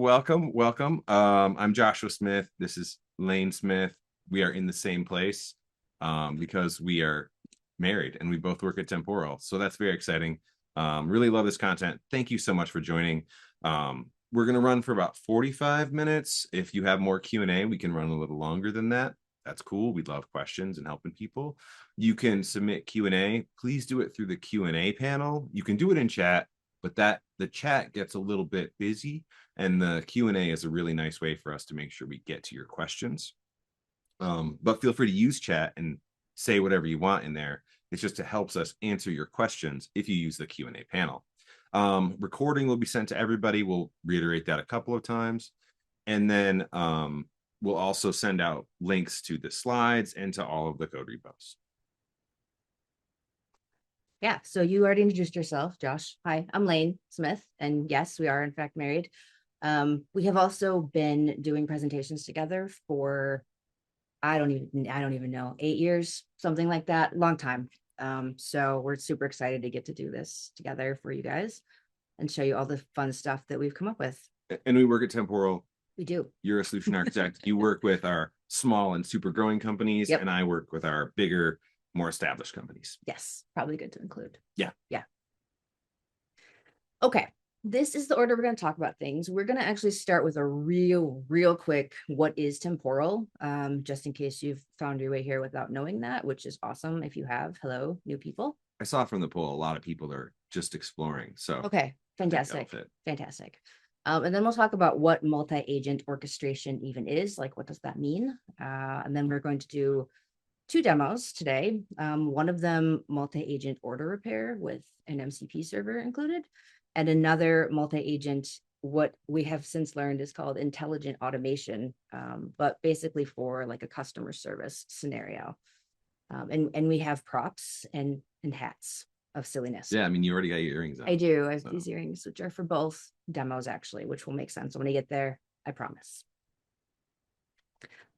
Welcome, welcome. I'm Joshua Smith. This is Lane Smith. We are in the same place because we are married and we both work at Temporal. So that's very exciting. Really love this content. Thank you so much for joining. We're going to run for about 45 minutes. If you have more Q&A, we can run a little longer than that. That's cool. We'd love questions and helping people. You can submit Q&A. Please do it through the Q&A panel. You can do it in chat, but the chat gets a little bit busy. And the Q&A is a really nice way for us to make sure we get to your questions. But feel free to use chat and say whatever you want in there. It's just, it helps us answer your questions if you use the Q&A panel. Recording will be sent to everybody. We'll reiterate that a couple of times. And then we'll also send out links to the slides and to all of the code repos. Yeah, so you already introduced yourself, Josh. Hi, I'm Lane Smith, and yes, we are in fact married. We have also been doing presentations together for I don't even know, 8 years, something like that, long time. So we're super excited to get to do this together for you guys and show you all the fun stuff that we've come up with. And we work at Temporal. We do. You're a solution architect. You work with our small and super growing companies, Yep. And I work with our bigger, more established companies. Yes, probably good to include. Yeah. Okay, this is the order we're going to talk about things. We're going to actually start with a real quick, what is Temporal? Just in case you've found your way here without knowing that, which is awesome. If you have, hello, new people. I saw from the poll, a lot of people are just exploring. So okay, fantastic. And then we'll talk about what multi-agent orchestration even is, like what does that mean? And then we're going to do 2 demos today. One of them multi-agent order repair with an MCP server included, and another multi-agent, what we have since learned is called intelligent automation, but basically for like a customer service scenario. And we have props and hats of silliness. Yeah, I mean, you already got your earrings on. I do. I have these earrings, which are for both demos actually, which will make sense when I get there, I promise.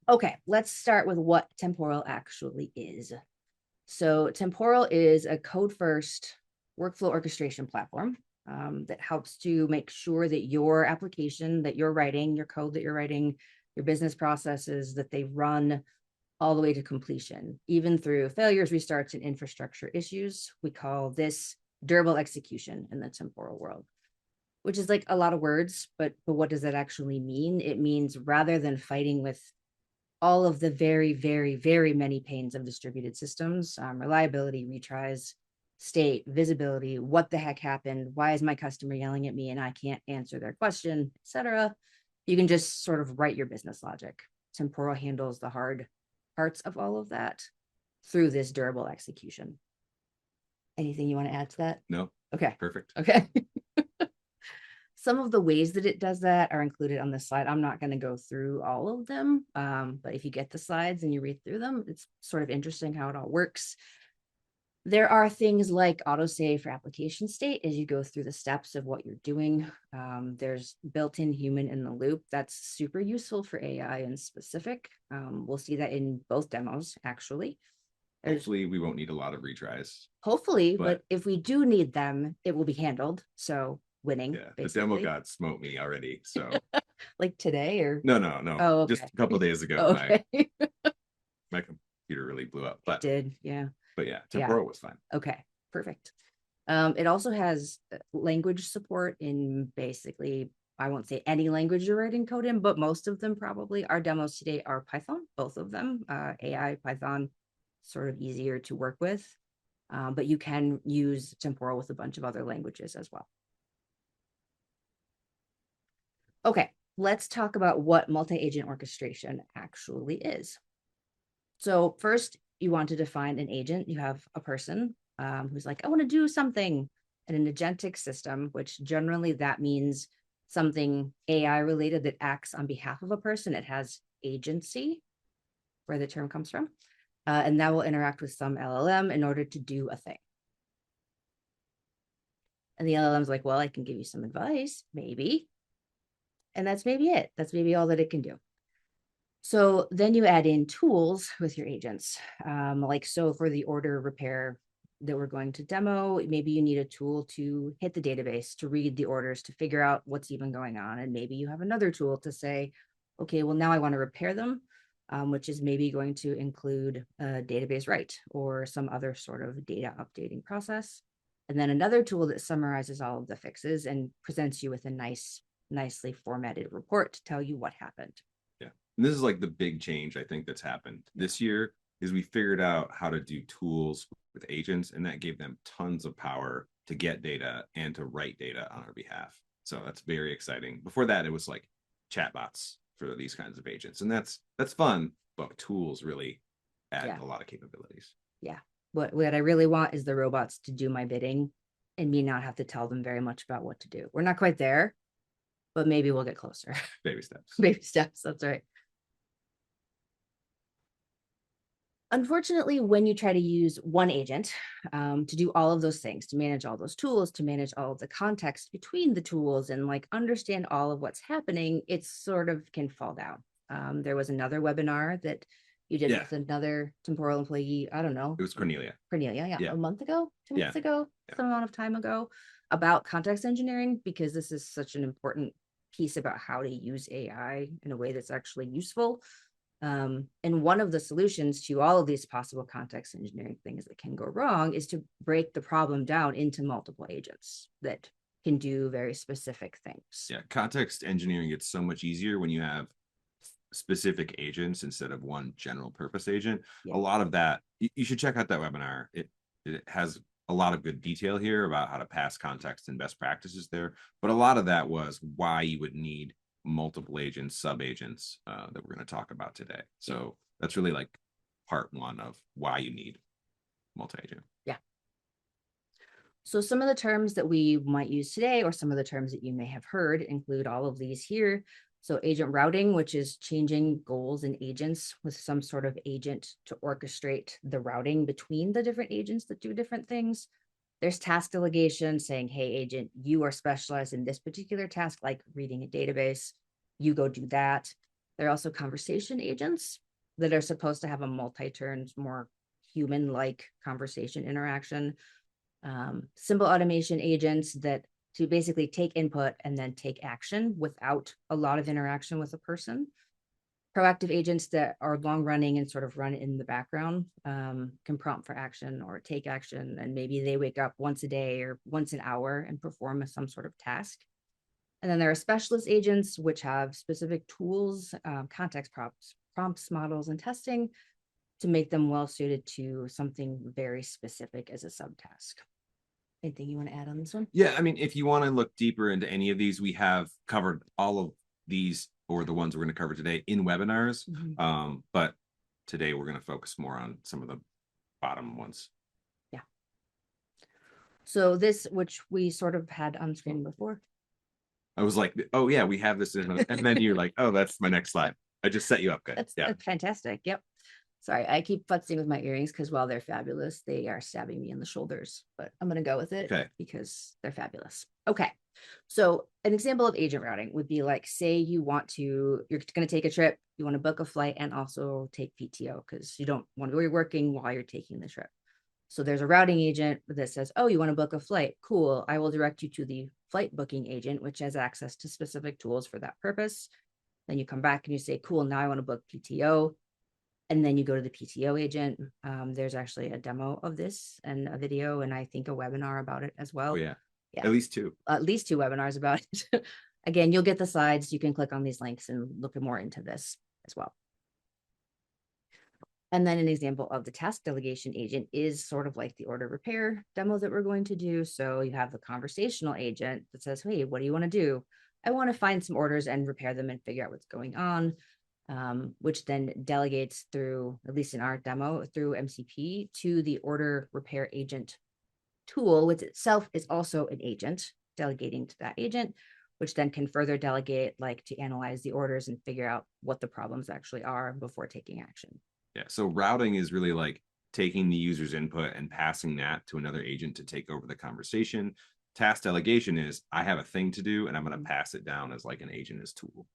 Okay, let's start with what Temporal actually is. So Temporal is a code-first workflow orchestration platform that helps to make sure that your application that you're writing, your code that you're writing, your business processes, that they run all the way to completion, even through failures, restarts, and infrastructure issues. We call this durable execution in the Temporal world, which is like a lot of words, but what does that actually mean? It means rather than fighting with all of the very many pains of distributed systems, reliability, retries, state, visibility, what the heck happened, why is my customer yelling at me and I can't answer their question, etc. You can just sort of write your business logic. Temporal handles the hard parts of all of that through this durable execution. Anything you want to add to that? No. Okay. Perfect. Okay. Some of the ways that it does that are included on this slide. I'm not going to go through all of them, but if you get the slides and you read through them, it's sort of interesting how it all works. There are things like autosave for application state as you go through the steps of what you're doing. There's built-in human in the loop. That's super useful for AI in specific. We'll see that in both demos, actually. Hopefully we won't need a lot of retries. Hopefully, but if we do need them, it will be handled. So winning. Yeah, basically. The demo god smote me already. So like today or no. Oh, okay. Just a couple of days ago. Okay. my computer really blew up. But it did, yeah. But yeah, Temporal was fine. Okay, perfect. It also has language support in basically, I won't say any language you're writing code in, but most of them probably. Our demos today are Python, both of them. AI, Python, sort of easier to work with. But you can use Temporal with a bunch of other languages as well. Okay, let's talk about what multi-agent orchestration actually is. So first, you want to define an agent. You have a person who's like, I want to do something in an agentic system, which generally that means something AI related that acts on behalf of a person. It has agency, where the term comes from, and that will interact with some LLM in order to do a thing. And the LLM's like, well, I can give you some advice, maybe. And that's maybe it. That's maybe all that it can do. So then you add in tools with your agents. Like so for the order repair that we're going to demo. Maybe you need a tool to hit the database, to read the orders, to figure out what's even going on. And maybe you have another tool to say, okay, well, now I want to repair them, which is maybe going to include a database write or some other sort of data updating process. And then another tool that summarizes all of the fixes and presents you with a nicely formatted report to tell you what happened. Yeah. And this is like the big change I think that's happened this year is we figured out how to do tools with agents, and that gave them tons of power to get data and to write data on our behalf. So that's very exciting. Before that, it was like chatbots for these kinds of agents, and that's fun, but tools really add a lot of capabilities. Yeah. What I really want is the robots to do my bidding and me not have to tell them very much about what to do. We're not quite there, but maybe we'll get closer. Baby steps. Baby steps. That's right. Unfortunately, when you try to use one agent to do all of those things, to manage all those tools, to manage all of the context between the tools and like understand all of what's happening, it sort of can fall down. There was another webinar that you did with another Temporal employee. I don't know. It was Cornelia. Yeah. A month ago, 2 months ago, some amount of time ago, about context engineering, because this is such an important piece about how to use AI in a way that's actually useful. And one of the solutions to all of these possible context engineering things that can go wrong is to break the problem down into multiple agents that can do very specific things. Yeah, context engineering gets so much easier when you have specific agents instead of one general purpose agent. A lot of that, you should check out that webinar. It has a lot of good detail here about how to pass context and best practices there. But a lot of that was why you would need multiple agents, sub agents that we're going to talk about today. So that's really like part one of why you need multi-agent. Yeah. So some of the terms that we might use today, or some of the terms that you may have heard, include all of these here. So agent routing, which is changing goals and agents with some sort of agent to orchestrate the routing between the different agents that do different things. There's task delegation, saying, hey, agent, you are specialized in this particular task, like reading a database. You go do that. There are also conversation agents that are supposed to have a multi-turn, more human-like conversation interaction. Symbol automation agents that to basically take input and then take action without a lot of interaction with a person. Proactive agents that are long running and sort of run in the background, can prompt for action or take action. And maybe they wake up once a day or once an hour and perform some sort of task. And then there are specialist agents, which have specific tools, context prompts, models, and testing to make them well suited to something very specific as a subtask. Anything you want to add on this one? Yeah, I mean, if you want to look deeper into any of these, we have covered all of these, or the ones we're going to cover today, in webinars. But today we're going to focus more on some of the bottom ones. Yeah. So this, which we sort of had on screen before. I was like, oh yeah, we have this, and then you're like, oh, that's my next slide. I just set you up good. That's fantastic. Yep. Sorry, I keep futzing with my earrings because while they're fabulous, they are stabbing me in the shoulders, but I'm going to go with it because they're fabulous. Okay. So an example of agent routing would be like, say you're going to take a trip, you want to book a flight and also take PTO because you don't want to be working while you're taking the trip. So there's a routing agent that says, oh, you want to book a flight? Cool. I will direct you to the flight booking agent, which has access to specific tools for that purpose. Then you come back and you say, cool, now I want to book PTO. And then you go to the PTO agent. There's actually a demo of this and a video, and I think a webinar about it as well. Oh, yeah. At least two. At least two webinars about it. Again, you'll get the slides. You can click on these links and look more into this as well. And then an example of the task delegation agent is sort of like the order repair demo that we're going to do. So you have the conversational agent that says, hey, what do you want to do? I want to find some orders and repair them and figure out what's going on. Which then delegates through, at least in our demo, through MCP to the order repair agent tool, which itself is also an agent, delegating to that agent, which then can further delegate, like to analyze the orders and figure out what the problems actually are before taking action. Yeah, so routing is really like taking the user's input and passing that to another agent to take over the conversation. Task delegation is, I have a thing to do and I'm going to pass it down as like an agent as tool.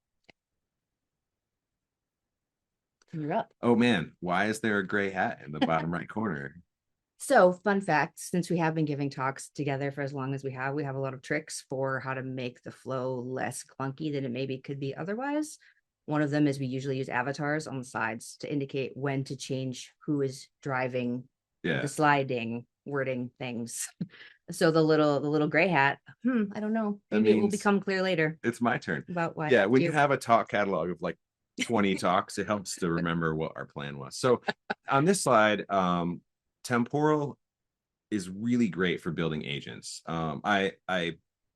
You're up. Oh man, why is there a gray hat in the bottom right corner? So, fun fact, since we have been giving talks together for as long as we have a lot of tricks for how to make the flow less clunky than it maybe could be otherwise. One of them is we usually use avatars on the sides to indicate when to change who is driving the Yeah, sliding wording things. So the little gray hat, I don't know. that Maybe it will means become clear later it's my turn. about why Yeah, when you you. have a talk catalog of like 20 talks, it helps to remember what our plan was. So on this slide, temporal is really great for building agents. I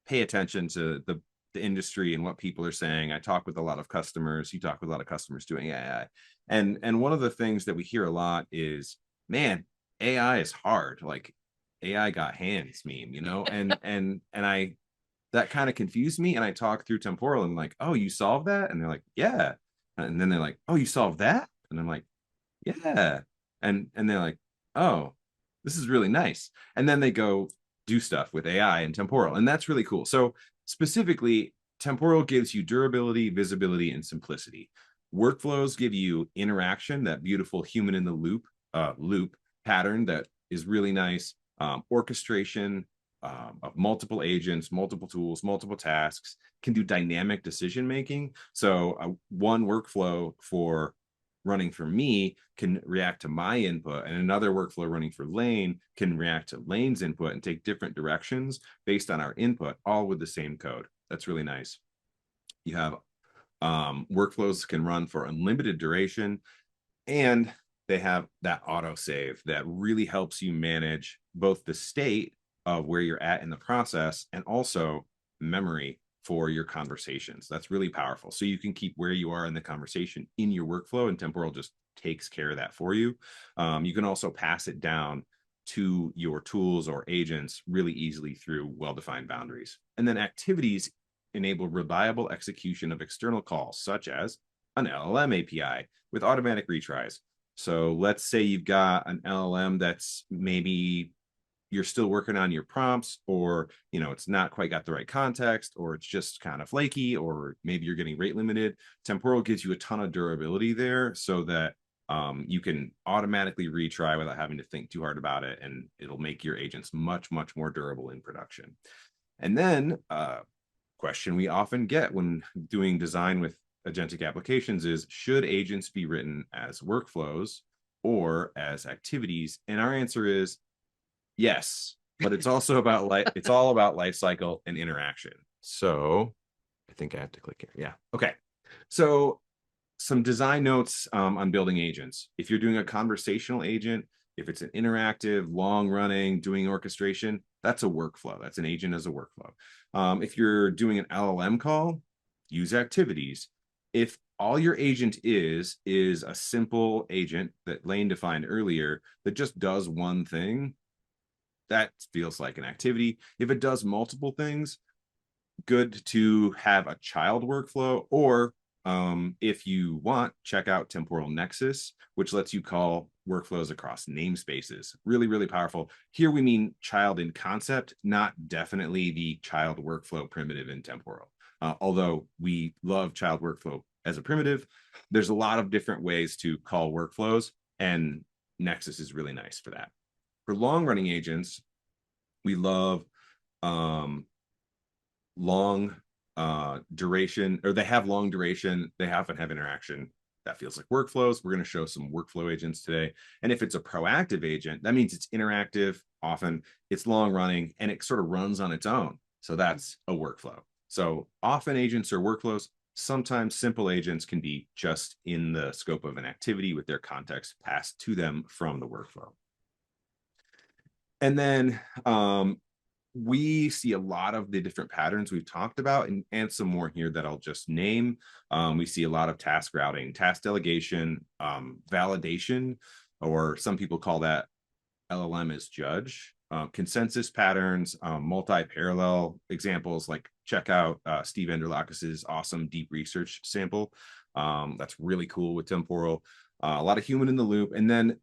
pay attention to the industry and what people are saying. I talk with a lot of customers. You talk with a lot of customers doing AI, and one of the things that we hear a lot is, man, AI is hard. Like AI got hands meme, and I that kind of confused me. And I talked through temporal and like, oh, you solved that, and they're like, yeah, and then they're like, oh, you solved that, and I'm like, yeah, and they're like, oh, this is really nice, and then they go do stuff with AI and temporal, and that's really cool. So specifically, temporal gives you durability, visibility, and simplicity. Workflows give you interaction, that beautiful human in the loop pattern that is really nice. Orchestration of multiple agents, multiple tools, multiple tasks, can do dynamic decision making. So one workflow for running for me can react to my input, and another workflow running for Lane can react to Lane's input and take different directions based on our input, all with the same code. That's really nice. You have workflows can run for unlimited duration, and they have that auto save that really helps you manage both the state of where you're at in the process and also memory for your conversations. That's really powerful. So you can keep where you are in the conversation in your workflow, and Temporal just takes care of that for you. You can also pass it down to your tools or agents really easily through well-defined boundaries. And then activities enable reliable execution of external calls, such as an LLM API with automatic retries. So let's say you've got an LLM that's maybe you're still working on your prompts, or it's not quite got the right context, or it's just kind of flaky, or maybe you're getting rate limited. Temporal gives you a ton of durability there so that you can automatically retry without having to think too hard about it, and it'll make your agents much, much more durable in production. And then question we often get when doing design with agentic applications is, should agents be written as workflows or as activities? And our answer is yes, but it's also about it's all about life cycle and interaction. So I think I have to click here. Yeah. Okay. So some design notes on building agents. If you're doing a conversational agent, if it's an interactive, long running, doing orchestration, that's a workflow. That's an agent as a workflow. If you're doing an LLM call, use activities. If all your agent is a simple agent that Lane defined earlier that just does one thing, that feels like an activity. If it does multiple things, good to have a child workflow, or if you want, check out Temporal Nexus, which lets you call workflows across namespaces. Really, really powerful. Here we mean child in concept, not definitely the child workflow primitive in Temporal. Although we love child workflow as a primitive, there's a lot of different ways to call workflows, and Nexus is really nice for that. For long running agents, we love long duration, or they have long duration. They often have interaction that feels like workflows. We're going to show some workflow agents today. And if it's a proactive agent, that means it's interactive. Often it's long running and it sort of runs on its own. So that's a workflow. So often agents are workflows. Sometimes simple agents can be just in the scope of an activity with their context passed to them from the workflow. And then we see a lot of the different patterns we've talked about, and some more here that I'll just name. We see a lot of task routing, task delegation, validation, or some people call that LLM as judge, consensus patterns, multi-parallel examples, like check out Steve Androlakis's awesome deep research sample. That's really cool with Temporal. A lot of human in the loop, and then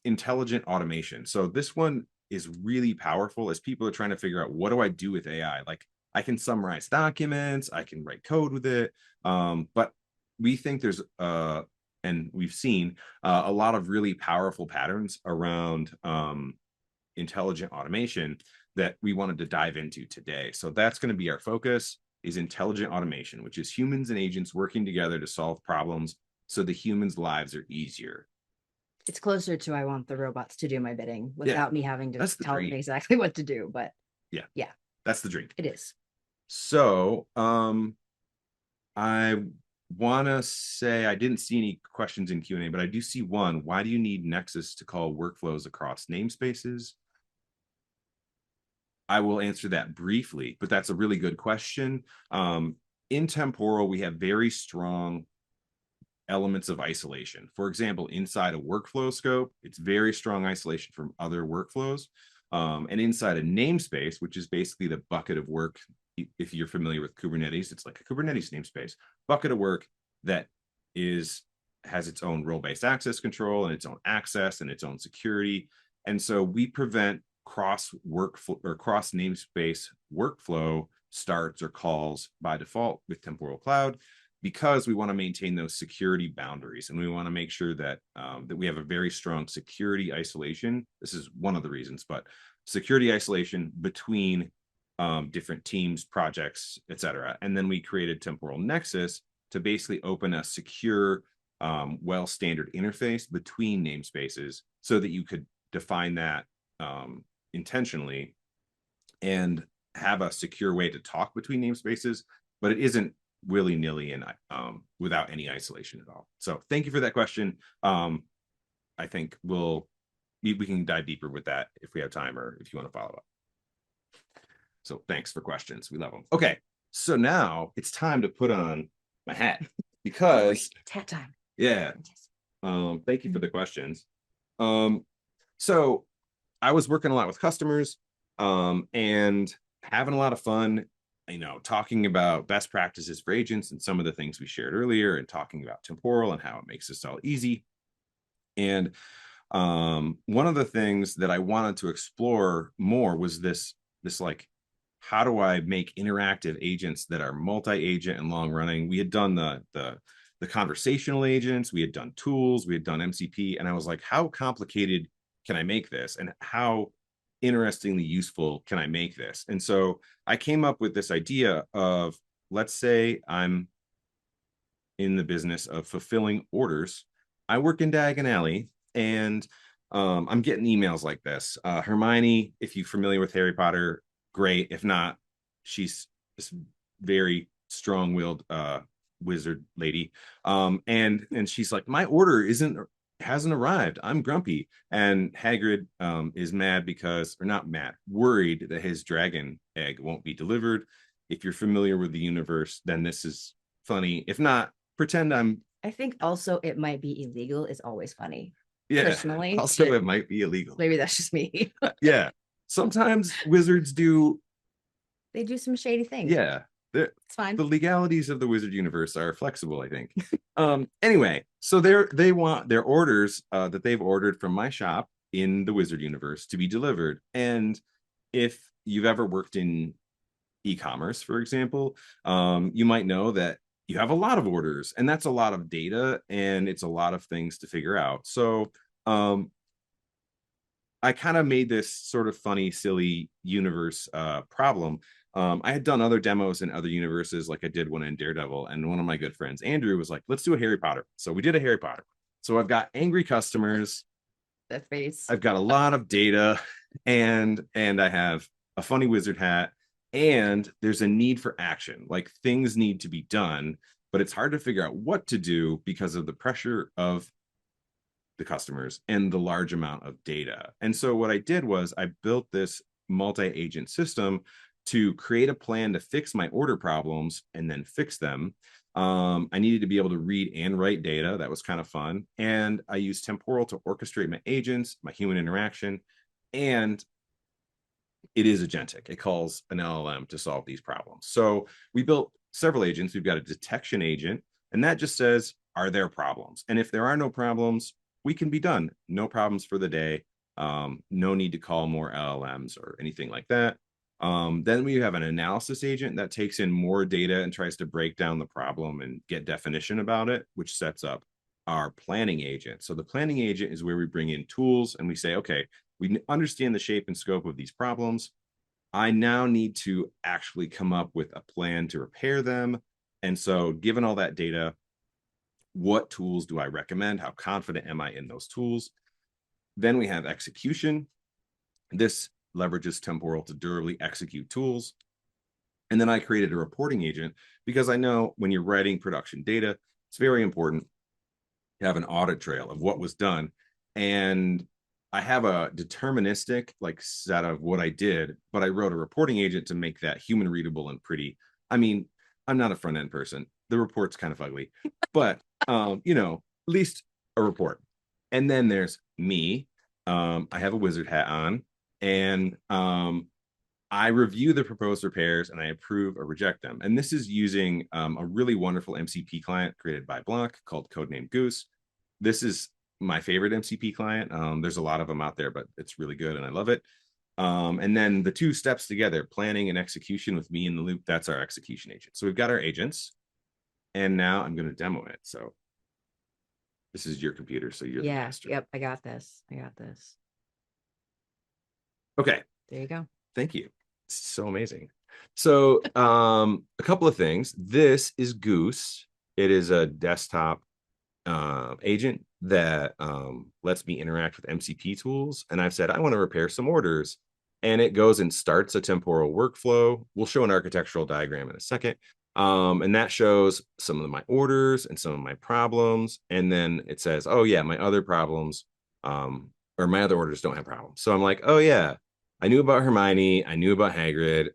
intelligent automation. So this one is really powerful as people are trying to figure out, what do I do with AI? Like, I can summarize documents, I can write code with it, but we think there's and we've seen a lot of really powerful patterns around intelligent automation that we wanted to dive into today. So that's going to be our focus, is intelligent automation, which is humans and agents working together to solve problems so the humans' lives are easier. It's closer to I want the robots to do my bidding without me having to tell them exactly what to do. But yeah, that's the dream. It is. So I want to say I didn't see any questions in Q&A, but I do see one. Why do you need Nexus to call workflows across namespaces? I will answer that briefly, but that's a really good question. In Temporal, we have very strong elements of isolation. For example, inside a workflow scope, it's very strong isolation from other workflows. And inside a namespace, which is basically the bucket of work, if you're familiar with Kubernetes, it's like a Kubernetes namespace, bucket of work that has its own role-based access control and its own access and its own security. And so we prevent cross workflow or cross namespace workflow starts or calls by default with Temporal Cloud, because we want to maintain those security boundaries, and we want to make sure that that we have a very strong security isolation. This is one of the reasons, but security isolation between different teams, projects, etc. And then we created Temporal Nexus to basically open a secure, well standard interface between namespaces so that you could define that intentionally and have a secure way to talk between namespaces, but it isn't willy-nilly and without any isolation at all. So thank you for that question. I think we can dive deeper with that if we have time, or if you want to follow up. So thanks for questions. We love them. Okay, so now it's time to put on my hat, because it's hat time. Yeah. Thank you for the questions. So I was working a lot with customers and having a lot of fun, talking about best practices for agents and some of the things we shared earlier, and talking about Temporal and how it makes this all easy. And one of the things that I wanted to explore more was this like, how do I make interactive agents that are multi-agent and long running? We had done the conversational agents, we had done tools, we had done MCP, and I was like, how complicated can I make this, and how interestingly useful can I make this? And so I came up with this idea of, let's say I'm in the business of fulfilling orders. I work in Diagon Alley, and I'm getting emails like this. Hermione, if you're familiar with Harry Potter, great. If not, she's this very strong-willed wizard lady. And she's like, my order hasn't arrived. I'm grumpy. And Hagrid is mad because, or not mad, worried that his dragon egg won't be delivered. If you're familiar with the universe, then this is funny. If not, pretend I think also it might be illegal is always funny. Yeah. Personally. Also, it might be illegal. Maybe that's just me. Yeah. Sometimes wizards they do some shady things. Yeah. It's fine. The legalities of the wizard universe are flexible, I think. Anyway, so they want their orders that they've ordered from my shop in the wizard universe to be delivered. And if you've ever worked in e-commerce, for example, you might know that you have a lot of orders, and that's a lot of data, and it's a lot of things to figure out. So I kind of made this sort of funny, silly universe problem. I had done other demos in other universes, like I did one in Daredevil, and one of my good friends, Andrew, was like, let's do a Harry Potter. So we did a Harry Potter. So I've got angry customers. That face. I've got a lot of data, and I have a funny wizard hat, and there's a need for action. Like, things need to be done, but it's hard to figure out what to do because of the pressure of the customers and the large amount of data. And so what I did was I built this multi-agent system to create a plan to fix my order problems and then fix them. I needed to be able to read and write data. That was kind of fun. And I used Temporal to orchestrate my agents, my human interaction, and it is agentic. It calls an LLM to solve these problems. So we built several agents. We've got a detection agent, and that just says, are there problems? And if there are no problems, we can be done. No problems for the day. No need to call more LLMs or anything like that. Then we have an analysis agent that takes in more data and tries to break down the problem and get definition about it, which sets up our planning agent. So the planning agent is where we bring in tools and we say, okay, We understand the shape and scope of these problems. I now need to actually come up with a plan to repair them. And so, given all that data, what tools do I recommend? How confident am I in those tools? Then we have execution. This leverages Temporal to durably execute tools. And then I created a reporting agent because I know when you're writing production data, it's very important to have an audit trail of what was done. And I have a deterministic like set of what I did, but I wrote a reporting agent to make that human readable and pretty. I mean, I'm not a front end person. The report's kind of ugly, but at least a report. And then there's me. I have a wizard hat on, and I review the proposed repairs and I approve or reject them. And this is using a really wonderful MCP client created by Block called Codename Goose. This is my favorite MCP client. There's a lot of them out there, but it's really good and I love it. And then the two steps together, planning and execution with me in the loop, that's our execution agent. So we've got our agents, and now I'm going to demo it. So this is your computer, so you're the master. Yep, I got this. Okay. There you go. Thank you. It's so amazing. So a couple of things. This is Goose. It is a desktop agent that lets me interact with MCP tools. And I've said, I want to repair some orders. And it goes and starts a temporal workflow. We'll show an architectural diagram in a second. And that shows some of my orders and some of my problems. And then it says, oh yeah, my other problems or my other orders don't have problems. So I'm like, oh yeah, I knew about Hermione, I knew about Hagrid,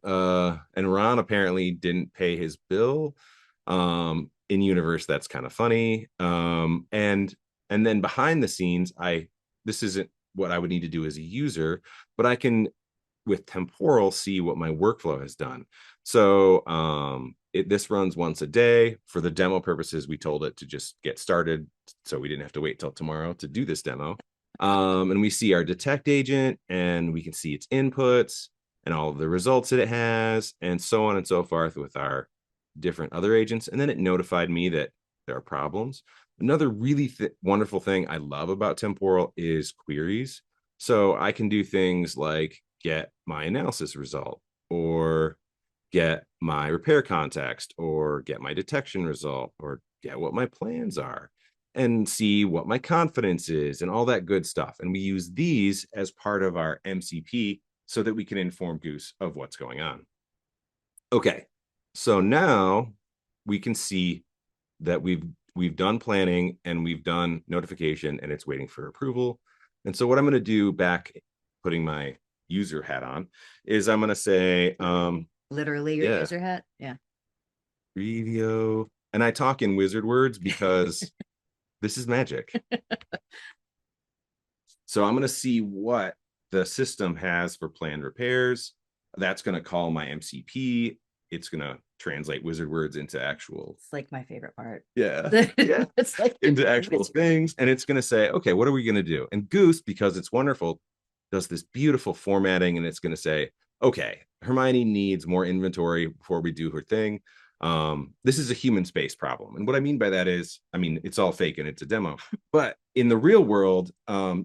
and Ron apparently didn't pay his bill. In universe, that's kind of funny. And then behind the scenes, this isn't what I would need to do as a user, but I can with Temporal see what my workflow has done. So this runs once a day. For the demo purposes, we told it to just get started, so we didn't have to wait till tomorrow to do this demo. And we see our detect agent, and we can see its inputs and all of the results that it has, and so on and so forth with our different other agents. And then it notified me that there are problems. Another really wonderful thing I love about Temporal is queries. So I can do things like get my analysis result, or get my repair context, or get my detection result, or get what my plans are, and see what my confidence is, and all that good stuff. And we use these as part of our MCP so that we can inform Goose of what's going on. Okay, so now we can see that we've done planning and we've done notification, and it's waiting for approval. And so what I'm going to do, back putting my user hat on, is I'm going to say literally your user hat. Yeah. Review. And I talk in wizard words because this is magic. So I'm going to see what the system has for planned repairs. That's going to call my MCP. It's going to translate wizard words into actual. It's like my favorite part. Yeah. Yeah. It's like into actual things. And it's going to say, okay, what are we going to do? And Goose, because it's wonderful, does this beautiful formatting, and it's going to say, okay, Hermione needs more inventory before we do her thing. This is a human space problem. And what I mean by that is, I mean, it's all fake and it's a demo, but in the real world,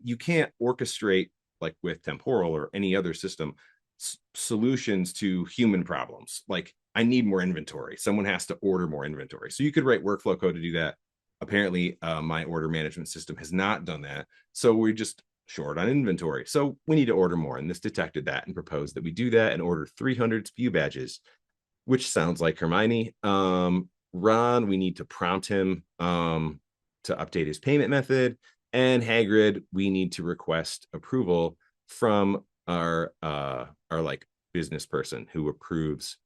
you can't orchestrate, like with Temporal or any other system, solutions to human problems. Like, I need more inventory. Someone has to order more inventory. So you could write workflow code to do that. Apparently, my order management system has not done that. So we're just short on inventory. So we need to order more. And this detected that and proposed that we do that and order 300 SPU badges, which sounds like Hermione. Ron, we need to prompt him to update his payment method. And Hagrid, we need to request approval from our like business person who approves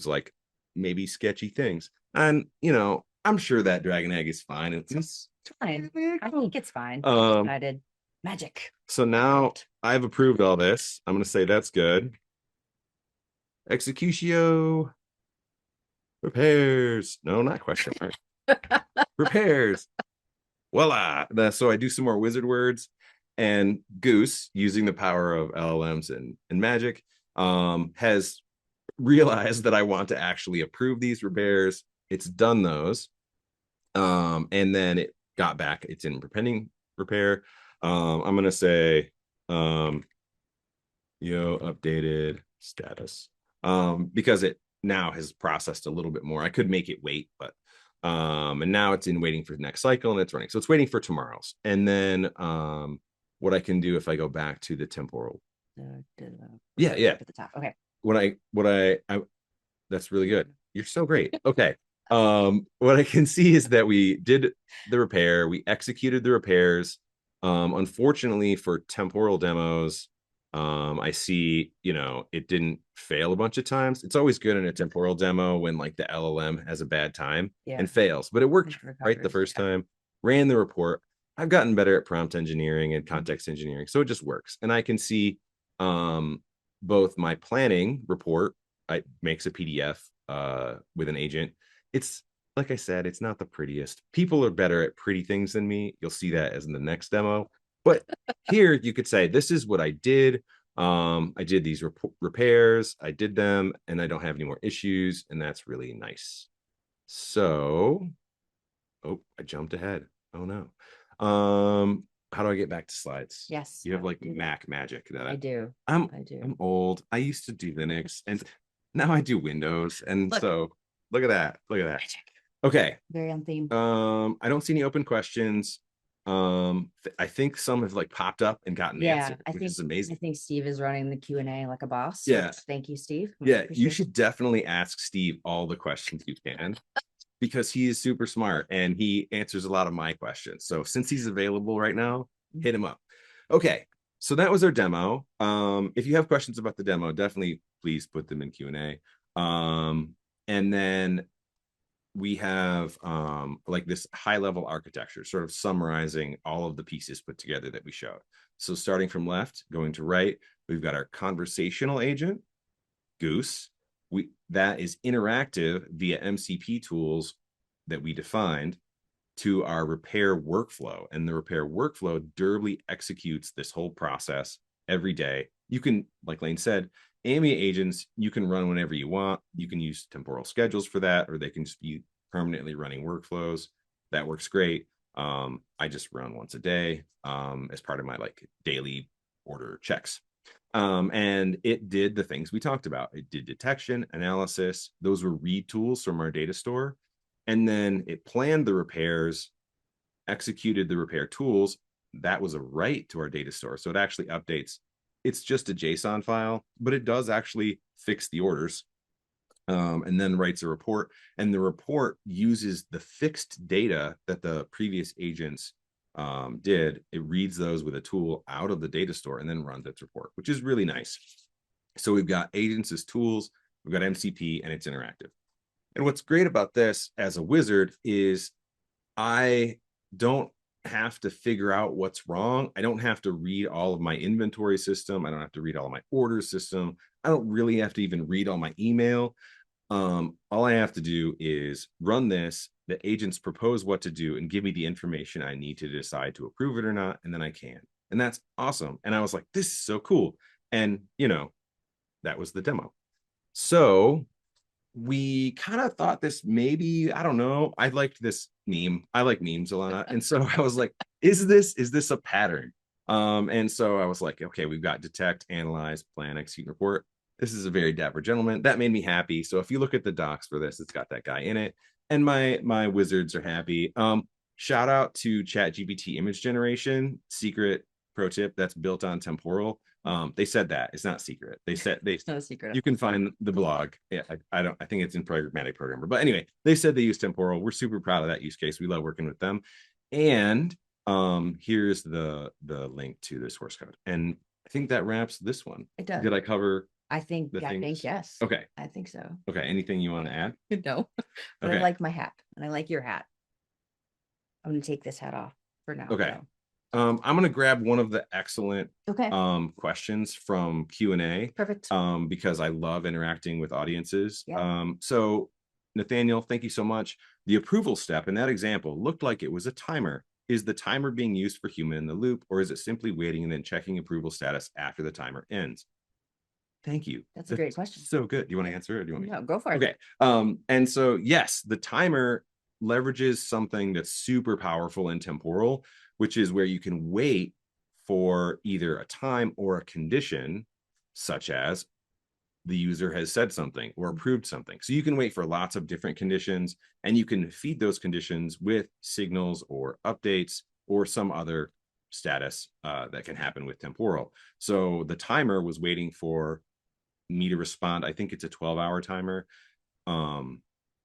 like maybe sketchy things. And I'm sure that Dragon Egg is fine. It's fine. I think it's fine. Decided magic. So now I've approved all this. I'm going to say that's good. Executio. Repairs. No, not question mark. Repairs. Voila. So I do some more wizard words, and Goose, using the power of LLMs and magic, has realized that I want to actually approve these repairs. It's done those. And then it got back. It's in pending repair. I'm gonna say yo updated status because it now has processed a little bit more. I could make it wait, but and now it's in waiting for the next cycle and it's running. So it's waiting for tomorrow's. And then what I can do if I go back to the temporal. Yeah. At the top. Okay. I that's really good. You're so great. Okay. What I can see is that we did the repair, we executed the repairs. Unfortunately for temporal demos, I see, it didn't fail a bunch of times. It's always good in a temporal demo when like the LLM has a bad time and fails, but it worked right the first time. Ran the report. I've gotten better at prompt engineering and context engineering, so it just works. And I can see both my planning report. It makes a PDF with an agent. It's like I said, it's not the prettiest. People are better at pretty things than me. You'll see that as in the next demo. But here you could say, this is what I did. I did these repairs. I did them and I don't have any more issues. And that's really nice. So, oh, I jumped ahead. Oh no. How do I get back to slides? Yes. You have like Mac magic. I do. I'm old. I used to do Linux and now I do Windows. And so look at that. Look at that. Okay. Very on theme. I don't see any open questions. I think some have like popped up and gotten answered, which is amazing. I think Steve is running the Q&A like a boss. Yeah. Thank you, Steve. Yeah, you should definitely ask Steve all the questions you can because he is super smart and he answers a lot of my questions. So since he's available right now, hit him up. Okay. So that was our demo. If you have questions about the demo, definitely please put them in Q&A. And then we have like this high level architecture, sort of summarizing all of the pieces put together that we showed. So starting from left, going to right, we've got our conversational agent, Goose. That is interactive via MCP tools that we defined to our repair workflow. And the repair workflow durably executes this whole process every day. You can, like Lane said, AMI agents, you can run whenever you want. You can use temporal schedules for that, or they can just be permanently running workflows. That works great. I just run once a day as part of my like daily order checks. And it did the things we talked about. It did detection, analysis. Those were read tools from our data store. And then it planned the repairs, executed the repair tools. That was a write to our data store. So it actually updates. It's just a JSON file, but it does actually fix the orders and then writes a report. And the report uses the fixed data that the previous agents did. It reads those with a tool out of the data store and then runs its report, which is really nice. So we've got agents as tools, we've got MCP, and it's interactive. And what's great about this as a wizard is I don't have to figure out what's wrong. I don't have to read all of my inventory system. I don't have to read all of my order system. I don't really have to even read all my email. All I have to do is run this. The agents propose what to do and give me the information I need to decide to approve it or not. And then I can. And that's awesome. And I was like, this is so cool. And, that was the demo. So we kind of thought this maybe, I don't know. I liked this meme. I like memes a lot. And so I was like, is this a pattern? And so I was like, okay, we've got detect, analyze, plan, execute, report. This is a very dapper gentleman. That made me happy. So if you look at the docs for this, it's got that guy in it. And my wizards are happy. Shout out to ChatGPT image generation, secret pro tip that's built on Temporal. They said that it's not secret. They said it's no secret. You can find the blog. Yeah, I think it's in Programmatic Programmer. But anyway, they said they use Temporal. We're super proud of that use case. We love working with them. And here's the link to the source code. And I think that wraps this one. It does. Did I cover? I think yes. Okay. I think so. Okay. Anything you want to add? No. But okay. I like my hat and I like your hat. I'm gonna take this hat off for now. Okay. I'm gonna grab one of the excellent questions from Q&A. Perfect. Because I love interacting with audiences. Yeah. So Nathaniel, thank you so much. The approval step in that example looked like it was a timer. Is the timer being used for human in the loop, or is it simply waiting and then checking approval status after the timer ends? Thank you. That's a great question. So good. Do you want to answer it or do you want me to? No, go for it. Okay. And so yes, the timer leverages something that's super powerful in Temporal, which is where you can wait for either a time or a condition, such as the user has said something or approved something. So you can wait for lots of different conditions, and you can feed those conditions with signals or updates or some other status that can happen with temporal. So the timer was waiting for me to respond. I think it's a 12-hour timer,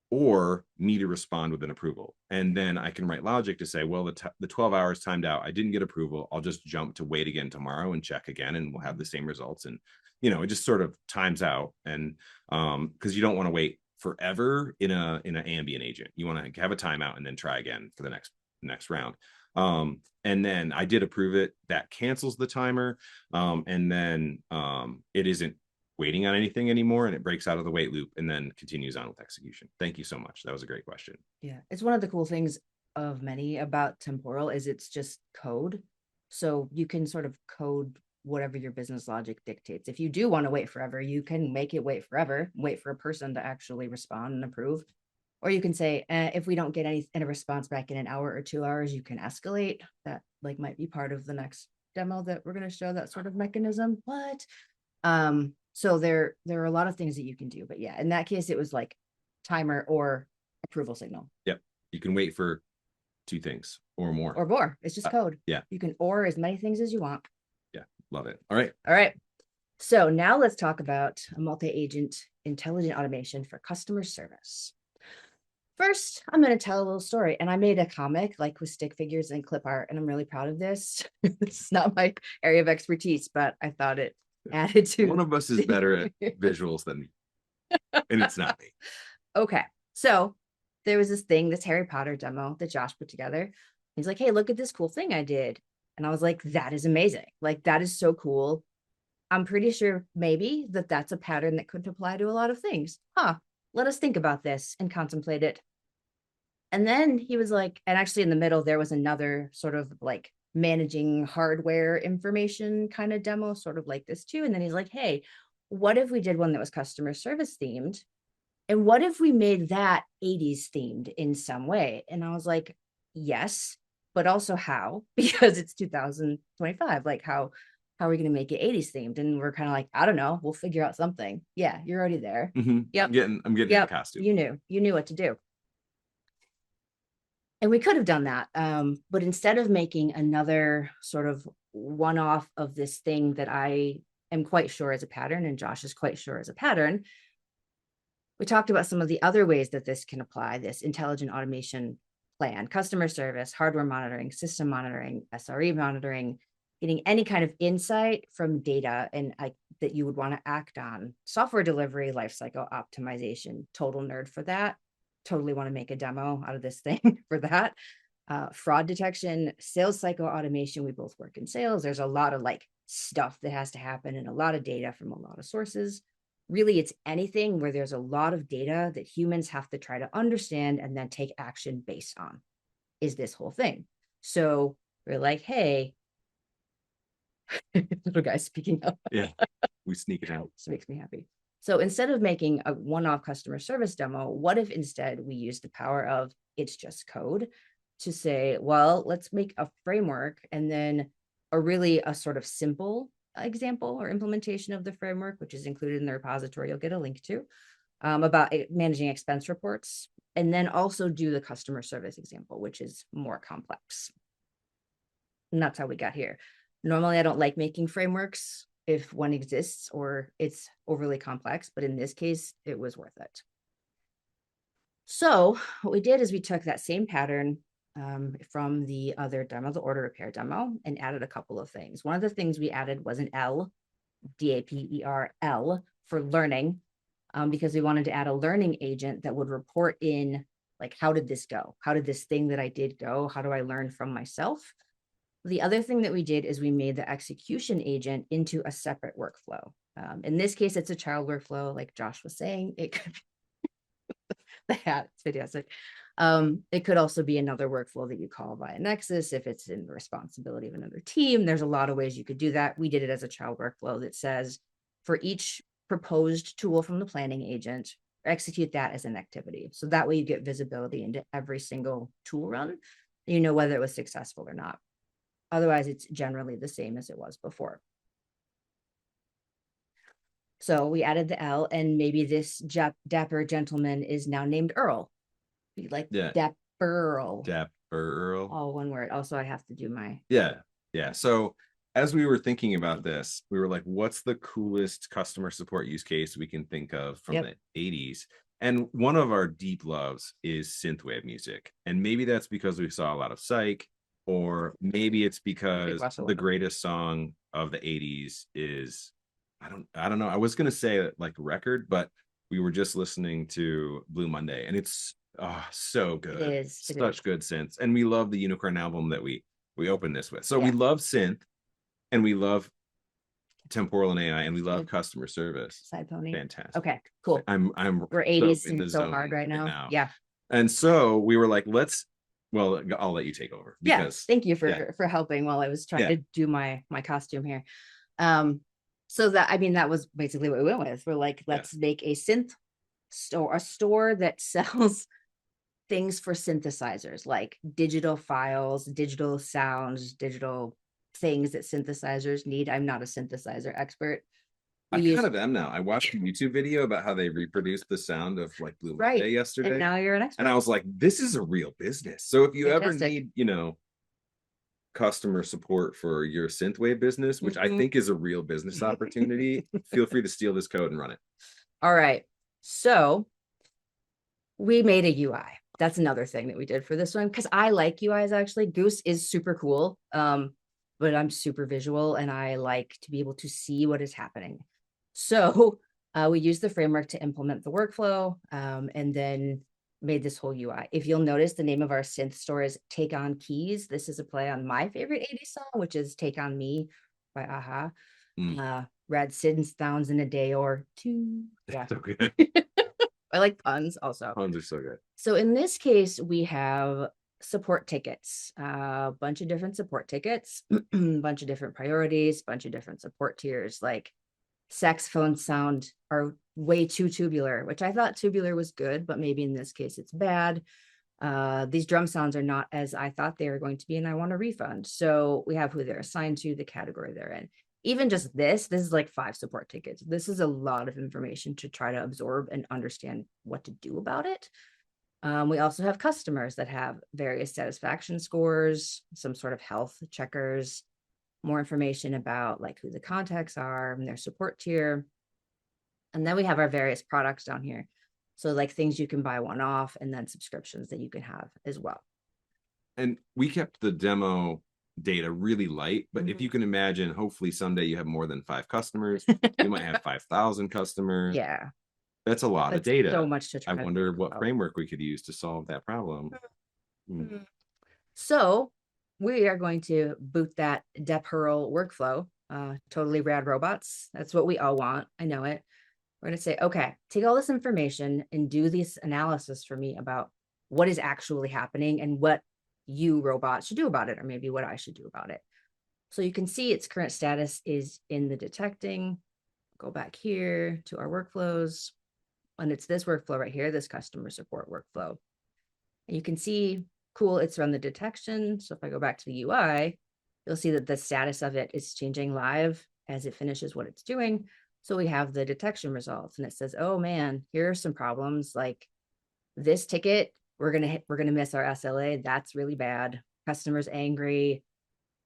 or me to respond with an approval. And then I can write logic to say, well, the 12 hours timed out, I didn't get approval. I'll just jump to wait again tomorrow and check again, and we'll have the same results. And, it just sort of times out. And because you don't want to wait forever in an ambient agent. You want to have a timeout and then try again for the next round. And then I did approve it. That cancels the timer. And then it isn't waiting on anything anymore, and it breaks out of the wait loop and then continues on with execution. Thank you so much. That was a great question. Yeah, it's one of the cool things of many about Temporal is it's just code. So you can sort of code whatever your business logic dictates. If you do want to wait forever, you can make it wait forever, wait for a person to actually respond and approve. Or you can say, if we don't get any response back in an hour or 2 hours, you can escalate. That might be part of the next demo that we're going to show, that sort of mechanism. So there are a lot of things that you can do, but yeah, in that case, it was like timer or approval signal. Yep. You can wait for 2 things or more. Or more. It's just code. Yeah. You can or as many things as you want. Yeah. Love it. All right. All right. So now let's talk about a multi-agent intelligent automation for customer service. First, I'm going to tell a little story. And I made a comic with stick figures and clip art, and I'm really proud of this. This is not my area of expertise, but I thought it added to. One of us is better at visuals than me, and it's not me. Okay, so there was this Harry Potter demo that Josh put together. He's like, hey, look at this cool thing I did. And I was like, that is amazing. That is so cool. I'm pretty sure maybe that's a pattern that could apply to a lot of things. Let us think about this and contemplate it. And then he was like, and actually in the middle, there was another sort of managing hardware information kind of demo, sort of like this too. And then he's like, hey, what if we did one that was customer service themed? And what if we made that 80s themed in some way? And I was like, yes, but also how? Because it's 2025. How are we going to make it 80s themed? And we're kind of like, I don't know. We'll figure out something. Yeah, you're already there. Mm-hmm. Yep. I'm getting the costume. You knew what to do. And we could have done that. But instead of making another sort of one-off of this thing that I am quite sure is a pattern, and Josh is quite sure is a pattern, we talked about some of the other ways that this can apply, this intelligent automation plan: customer service, hardware monitoring, system monitoring, SRE monitoring, getting any kind of insight from data and that you would want to act on, software delivery, lifecycle optimization. Total nerd for that. Totally want to make a demo out of this thing for that. Fraud detection, sales cycle automation. We both work in sales. There's a lot of stuff that has to happen and a lot of data from a lot of sources. Really, it's anything where there's a lot of data that humans have to try to understand and then take action based on, is this whole thing. So we're like, hey, little guy speaking up. Yeah, we sneak it out. This makes me happy. So instead of making a one-off customer service demo, what if instead we use the power of it's just code to say, well, let's make a framework, and then a sort of simple example or implementation of the framework, which is included in the repository you'll get a link to, about managing expense reports, and then also do the customer service example, which is more complex. And that's how we got here. Normally, I don't like making frameworks if one exists or it's overly complex, but in this case, it was worth it. So what we did is we took that same pattern from the other demo, the order repair demo, and added a couple of things. One of the things we added was an L, DAPERL, for learning, because we wanted to add a learning agent that would report in, how did this go? How did this thing that I did go? How do I learn from myself? The other thing that we did is we made the execution agent into a separate workflow. In this case, it's a child workflow, like Josh was saying. It could be the hat, it's fantastic. It could also be another workflow that you call via Nexus if it's in the responsibility of another team. There's a lot of ways you could do that. We did it as a child workflow that says for each proposed tool from the planning agent, execute that as an activity. So that way you get visibility into every single tool run. You know whether it was successful or not. Otherwise, it's generally the same as it was before. So we added the L, and maybe this dapper gentleman is now named Earl. Be like Dapper Earl. Dapper Earl. All one word. Also, I have to do my. Yeah. So as we were thinking about this, we were like, what's the coolest customer support use case we can think of from the 80s? And one of our deep loves is synthwave music. And maybe that's because we saw a lot of Psych, or maybe it's because the greatest song of the 80s is, I don't know. I was going to say like Record, but we were just listening to Blue Monday, and it's so good. It is. Such good synths. And we love the Unicorn album that we opened this with. So we love synth, and we love Temporal and AI, and we love customer service. Side pony. Fantastic. Okay, cool. We're 80s so hard right now. Yeah. And so we were like, I'll let you take over. Because, thank you for helping while I was trying to do my costume here. So that was basically what we went with. We're like, let's make a synth store, a store that sells things for synthesizers, like digital files, digital sounds, digital things that synthesizers need. I'm not a synthesizer expert. I kind of am now. I watched a YouTube video about how they reproduced the sound of like Blue Monday yesterday. And now you're an expert. And I was like, this is a real business. So if you ever need, customer support for your synthwave business, which I think is a real business opportunity, feel free to steal this code and run it. All right. So we made a UI. That's another thing that we did for this one, because I like UIs actually. Goose is super cool, but I'm super visual and I like to be able to see what is happening. So we used the framework to implement the workflow, and then made this whole UI. If you'll notice, the name of our synth store is Take On Keys. This is a play on my favorite 80s song, which is Take On Me by Aha. Rad sounds in a day or two. Yeah. So good. I like puns also. Puns are so good. So in this case, we have support tickets, a bunch of different support tickets, a bunch of different priorities, bunch of different support tiers, like saxophone sound are way too tubular, which I thought tubular was good, but maybe in this case it's bad. These drum sounds are not as I thought they were going to be, and I want a refund. So we have who they're assigned to, the category they're in. Even just this is like 5 support tickets. This is a lot of information to try to absorb and understand what to do about it. We also have customers that have various satisfaction scores, some sort of health checkers, more information about like who the contacts are and their support tier. And then we have our various products down here. So like things you can buy one-off, and then subscriptions that you can have as well. And we kept the demo data really light, but if you can imagine, hopefully someday you have more than 5 customers. You might have 5,000 customers. Yeah. That's a lot of data. So much to try. I wonder what framework we could use to solve that problem. So we are going to boot that Temporal workflow, totally rad robots. That's what we all want. I know it. We're going to say, okay, take all this information and do this analysis for me about what is actually happening and what you robots should do about it, or maybe what I should do about it. So you can see its current status is in the detecting. Go back here to our workflows, and it's this workflow right here, this customer support workflow. And you can see, cool, it's run the detection. So if I go back to the UI, you'll see that the status of it is changing live as it finishes what it's doing. So we have the detection results, and it says, oh man, here are some problems like this ticket. We're gonna miss our SLA. That's really bad. Customers angry,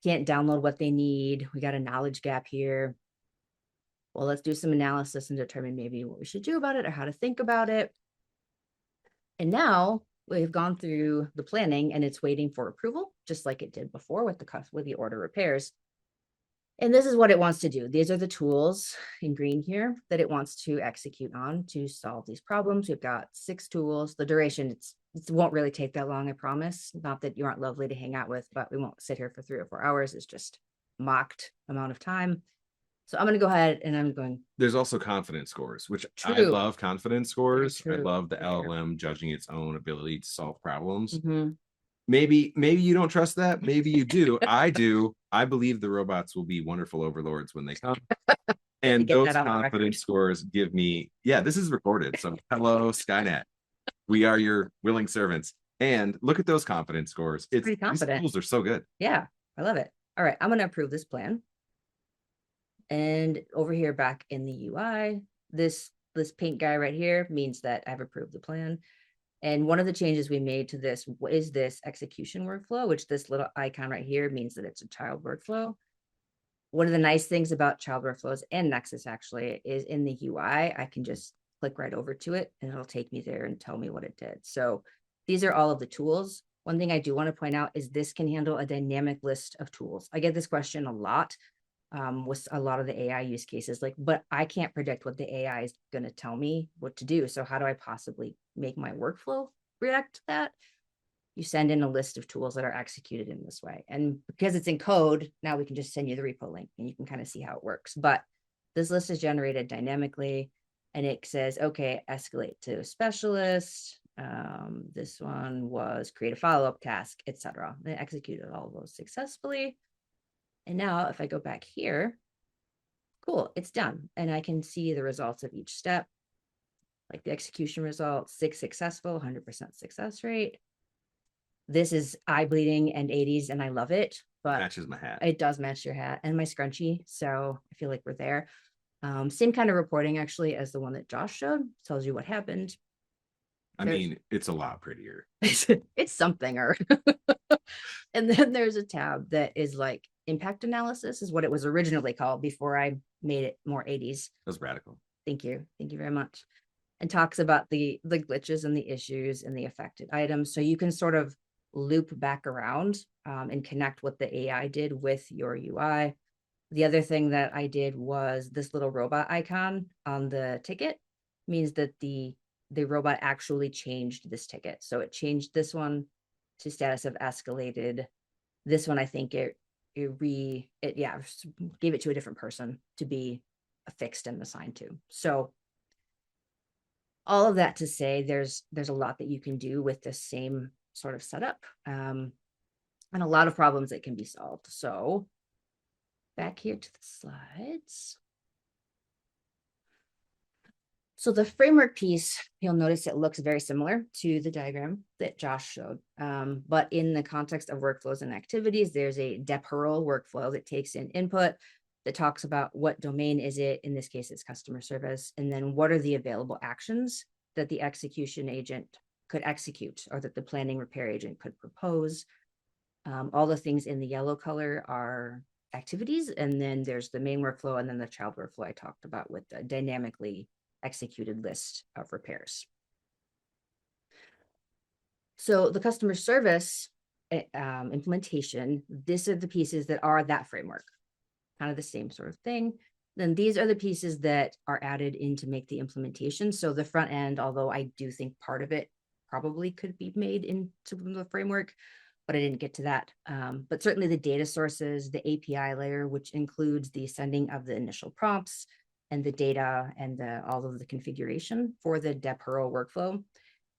can't download what they need. We got a knowledge gap here. Well, let's do some analysis and determine maybe what we should do about it or how to think about it. And now we've gone through the planning, and it's waiting for approval, just like it did before with the order repairs. And this is what it wants to do. These are the tools in green here that it wants to execute on to solve these problems. We've got 6 tools. The duration, it won't really take that long, I promise. Not that you aren't lovely to hang out with, but we won't sit here for 3 or 4 hours. It's just mocked amount of time. So I'm going to go ahead and I'm going. There's also confidence scores, which I love confidence scores. I love the LLM judging its own ability to solve problems. Maybe you don't trust that. Maybe you do. I do. I believe the robots will be wonderful overlords when they come. And those confidence scores give me, this is recorded. So hello, Skynet. We are your willing servants. And look at those confidence scores. It's pretty confident. These tools are so good. Yeah, I love it. all right, I'm going to approve this plan. And over here back in the UI, this pink guy right here means that I've approved the plan. And one of the changes we made to this is this execution workflow, which this little icon right here means that it's a child workflow. One of the nice things about child workflows and Nexus actually is in the UI, I can just click right over to it and it'll take me there and tell me what it did. So these are all of the tools. One thing I do want to point out is this can handle a dynamic list of tools. I get this question a lot with a lot of the AI use cases, like, but I can't predict what the AI is going to tell me what to do. So how do I possibly make my workflow react to that? You send in a list of tools that are executed in this way. And because it's in code, now we can just send you the repo link and you can kind of see how it works. But this list is generated dynamically and it says, okay, escalate to a specialist. This one was create a follow-up task, etc. It executed all of those successfully. And now if I go back here, cool, it's done. And I can see the results of each step, like the execution results, 6 successful, 100% success rate. This is eye bleeding and 80s, and I love it, but Matches my hat. It does match your hat and my scrunchie. So I feel like we're there. Same kind of reporting actually as the one that Josh showed, tells you what happened. I mean, it's a lot prettier. It's something. And then there's a tab that is like impact analysis is what it was originally called before I made it more 80s. That's radical. Thank you. Thank you very much. And talks about the glitches and the issues and the affected items. So you can sort of loop back around and connect what the AI did with your UI. The other thing that I did was this little robot icon on the ticket means that the robot actually changed this ticket. So it changed this one to status of escalated. This one, I think it gave it to a different person to be affixed and assigned to. So all of that to say, there's a lot that you can do with the same sort of setup, and a lot of problems that can be solved. So back here to the slides. So the framework piece, you'll notice it looks very similar to the diagram that Josh showed. But in the context of workflows and activities, there's a Temporal workflow that takes in input that talks about what domain is it, in this case, it's customer service, and then what are the available actions that the execution agent could execute or that the planning repair agent could propose. All the things in the yellow color are activities, and then there's the main workflow and then the child workflow I talked about with the dynamically executed list of repairs. So the customer service implementation, these are the pieces that are that framework, kind of the same sort of thing. Then these are the pieces that are added in to make the implementation. So the front end, although I do think part of it probably could be made into the framework, but I didn't get to that. But certainly the data sources, the API layer, which includes the sending of the initial prompts and the data and all of the configuration for the Temporal workflow.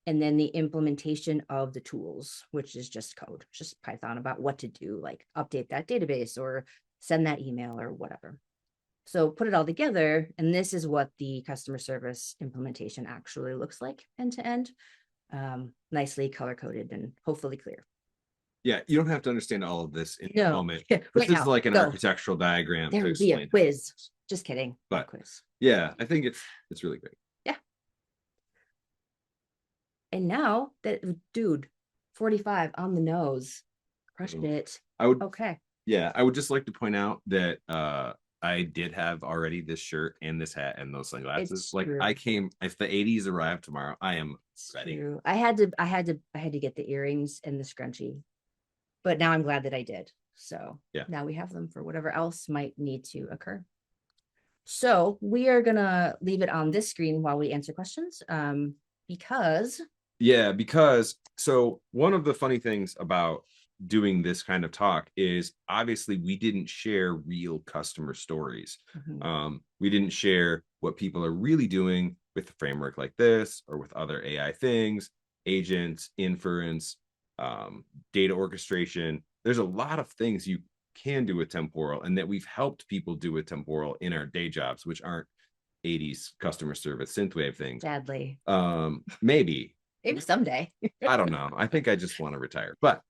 And then the implementation of the tools, which is just code, just Python about what to do, like update that database or send that email or whatever. So put it all together, and this is what the customer service implementation actually looks like end to end, nicely color-coded and hopefully clear. Yeah, you don't have to understand all of this in a moment. This is like an architectural diagram. There would be a quiz. Just kidding. But quiz. Yeah, I think it's really great. Yeah. And now that dude, 45 on the nose, crushed it. I would. Okay. Yeah, I would just like to point out that I did have already this shirt and this hat and those sunglasses. It's like true. I came, if the 80s arrive tomorrow, I am ready. True. I had to get the earrings and the scrunchie, but now I'm glad that I did. So yeah, now we have them for whatever else might need to occur. So we are gonna leave it on this screen while we answer questions, because so one of the funny things about doing this kind of talk is obviously we didn't share real customer stories. We didn't share what people are really doing with a framework like this or with other AI things, agents, inference, data orchestration. There's a lot of things you can do with Temporal and that we've helped people do with Temporal in our day jobs, which aren't 80s customer service synthwave things. Sadly. Maybe someday. I don't know. I think I just want to retire. But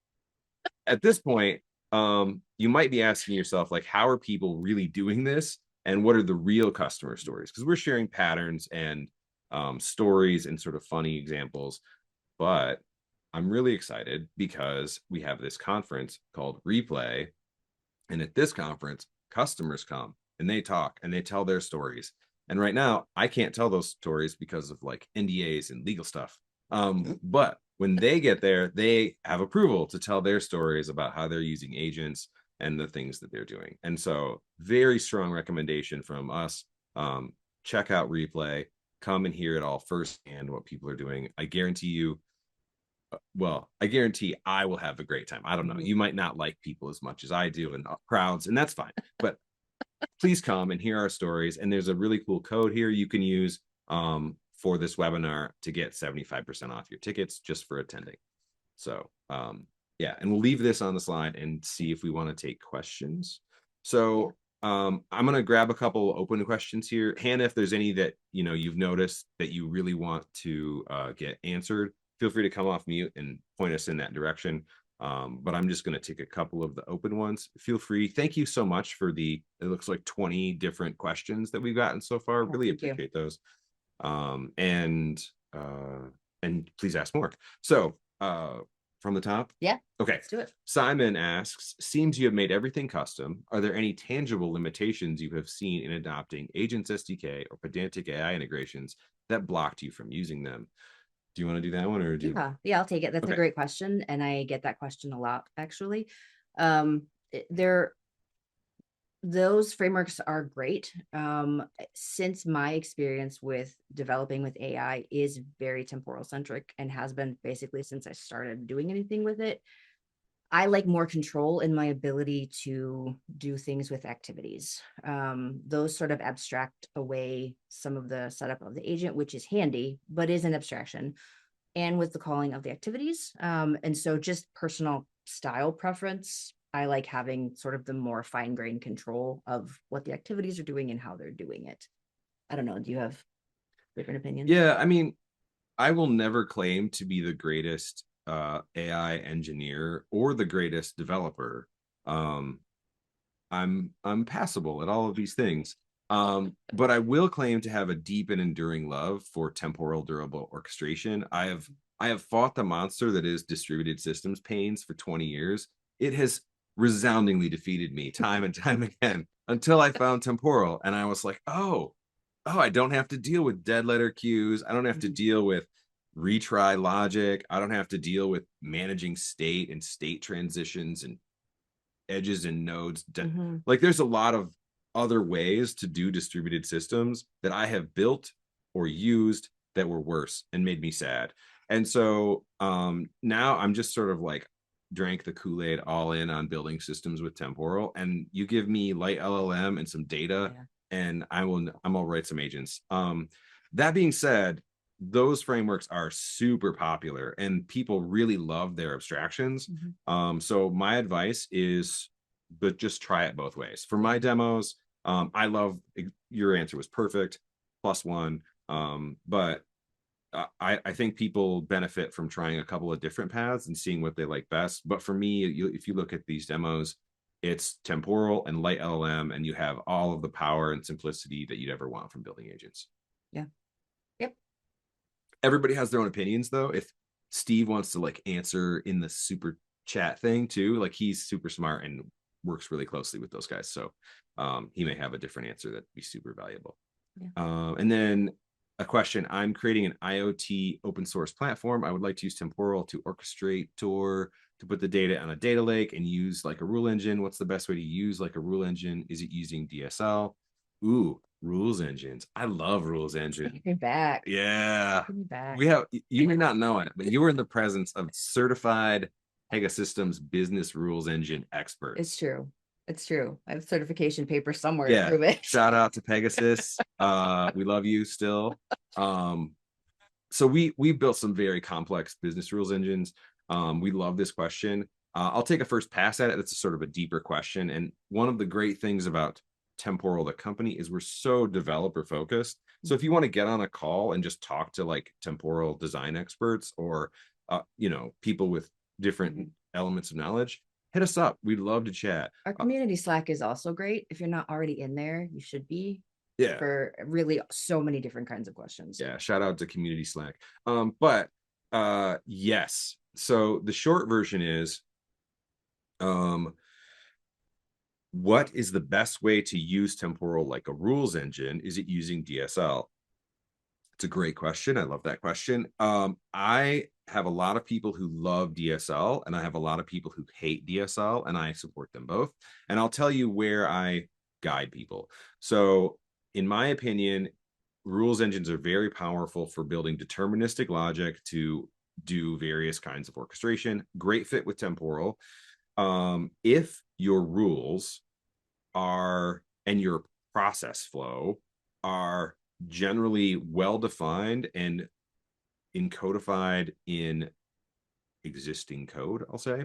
at this point, you might be asking yourself, like, how are people really doing this? And what are the real customer stories? Because we're sharing patterns and stories and sort of funny examples. But I'm really excited because we have this conference called Replay. And at this conference, customers come and they talk and they tell their stories. And right now, I can't tell those stories because of like NDAs and legal stuff. But when they get there, they have approval to tell their stories about how they're using agents and the things that they're doing. And so, very strong recommendation from us. Check out Replay, come and hear it all firsthand what people are doing. I guarantee you, well, I guarantee I will have a great time. I don't know. You might not like people as much as I do and crowds, and that's fine. But please come and hear our stories. And there's a really cool code here you can use for this webinar to get 75% off your tickets just for attending. So yeah, and we'll leave this on the slide and see if we want to take questions. So I'm going to grab a couple open questions here. Hannah, if there's any that you've noticed that you really want to get answered, feel free to come off mute and point us in that direction. But I'm just going to take a couple of the open ones. Feel free. Thank you so much for it looks like 20 different questions that we've gotten so far. Really appreciate those. And please ask more. So from the top? Yeah. Okay. Let's do it. Simon asks, seems you have made everything custom. Are there any tangible limitations you have seen in adopting Agents SDK or pedantic AI integrations that blocked you from using them? Do you want to do that one or do you? Yeah, I'll take it. That's a great question. And I get that question a lot, actually. Those frameworks are great. Since my experience with developing with AI is very temporal centric and has been basically since I started doing anything with it, I like more control in my ability to do things with activities. Those sort of abstract away some of the setup of the agent, which is handy, but is an abstraction, and with the calling of the activities. And so just personal style preference, I like having sort of the more fine-grained control of what the activities are doing and how they're doing it. I don't know. Do you have different opinions? Yeah, I mean, I will never claim to be the greatest AI engineer or the greatest developer. I'm passable at all of these things. But I will claim to have a deep and enduring love for temporal durable orchestration. I have fought the monster that is distributed systems pains for 20 years. It has resoundingly defeated me time and time again until I found temporal, and I was like, oh, I don't have to deal with dead letter queues. I don't have to deal with retry logic. I don't have to deal with managing state and state transitions and edges and nodes. Like there's a lot of other ways to do distributed systems that I have built or used that were worse and made me sad. And so now I'm just sort of like drank the Kool-Aid all in on building systems with temporal, and you give me light LLM and some data and I'll write some agents. That being said, those frameworks are super popular and people really love their abstractions. So my advice is, but just try it both ways. For my demos, I love, your answer was perfect, +1. But I think people benefit from trying a couple of different paths and seeing what they like best. But for me, if you look at these demos, it's temporal and light LLM, and you have all of the power and simplicity that you'd ever want from building agents. Yeah. Yep. Everybody has their own opinions, though. If Steve wants to like answer in the super chat thing too, like he's super smart and works really closely with those guys. So he may have a different answer that'd be super valuable. And then a question, I'm creating an IoT open source platform. I would like to use Temporal to orchestrate Tor to put the data on a data lake and use like a rule engine. What's the best way to use like a rule engine? Is it using DSL? Ooh, rules engines. I love rules engine. You're back. Yeah. Back. You may not know it, but you were in the presence of certified Pegasystems business rules engine experts. It's true. It's true. I have certification paper somewhere to prove it. Shout out to Pegasus. We love you still. So we built some very complex business rules engines. We love this question. I'll take a first pass at it. It's a sort of a deeper question. And one of the great things about Temporal, the company, is we're so developer focused. So if you want to get on a call and just talk to like temporal design experts or people with different elements of knowledge, hit us up. We'd love to chat. Our community Slack is also great. If you're not already in there, you should be, Yeah. for really so many different kinds of questions. Yeah. Shout out to community Slack. But yes. So the short version is, what is the best way to use Temporal like a rules engine? Is it using DSL? It's a great question. I love that question. I have a lot of people who love DSL, and I have a lot of people who hate DSL, and I support them both. And I'll tell you where I guide people. So, in my opinion, rules engines are very powerful for building deterministic logic to do various kinds of orchestration. Great fit with Temporal. If your rules are and your process flow are generally well defined and encodified in existing code, I'll say,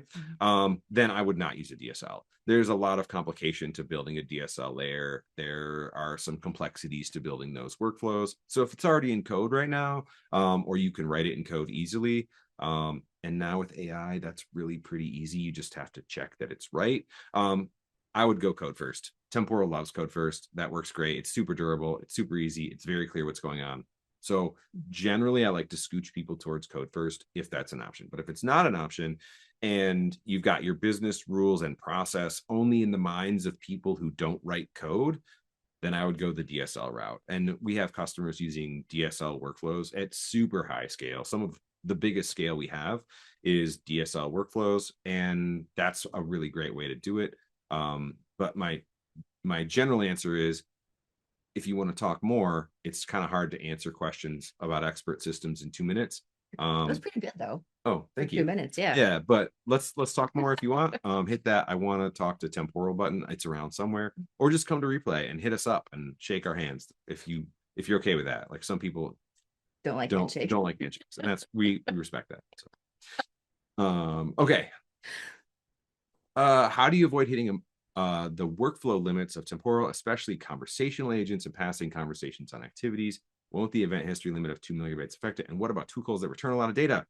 then I would not use a DSL. There's a lot of complication to building a DSL layer. There are some complexities to building those workflows. So if it's already in code right now, or you can write it in code easily, and now with AI, that's really pretty easy. You just have to check that it's right. I would go code first. Temporal loves code first. That works great. It's super durable. It's super easy. It's very clear what's going on. So generally, I like to scooch people towards code first if that's an option. But if it's not an option and you've got your business rules and process only in the minds of people who don't write code, then I would go the DSL route. And we have customers using DSL workflows at super high scale. Some of the biggest scale we have is DSL workflows, and that's a really great way to do it. But my general answer is, if you want to talk more, it's kind of hard to answer questions about expert systems in 2 minutes. That's pretty good though. Oh, thank you. 2 minutes, yeah. Yeah, but let's talk more if you want. Hit that I want to talk to Temporal button. It's around somewhere, or just come to replay and hit us up and shake our hands if you're okay with that. Like some people Don't like don't handshake. don't like handshakes, and that's we respect that. So, okay. How do you avoid hitting the workflow limits of Temporal, especially conversational agents and passing conversations on activities? Won't the event history limit of 2 megabytes affect it? And what about tools that return a lot of data?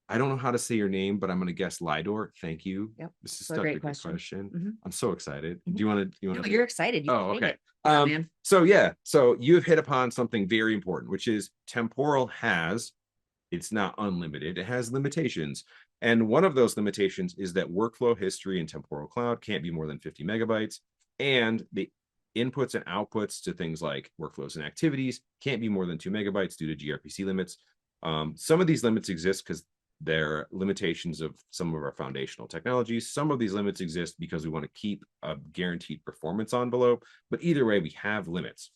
I don't know how to say your name, but I'm going to guess Lidor. Thank you. Yep. This is So such a great good question. I'm so excited. Do you want to? No, you're excited. You Oh, can okay. Yeah, man. So yeah, so you've hit upon something very important, which is Temporal has, it's not unlimited. It has limitations. And one of those limitations is that workflow history in Temporal Cloud can't be more than 50 megabytes. And the inputs and outputs to things like workflows and activities can't be more than 2 megabytes due to gRPC limits. Some of these limits exist because they're limitations of some of our foundational technologies. Some of these limits exist because we want to keep a guaranteed performance envelope. But either way, we have limits.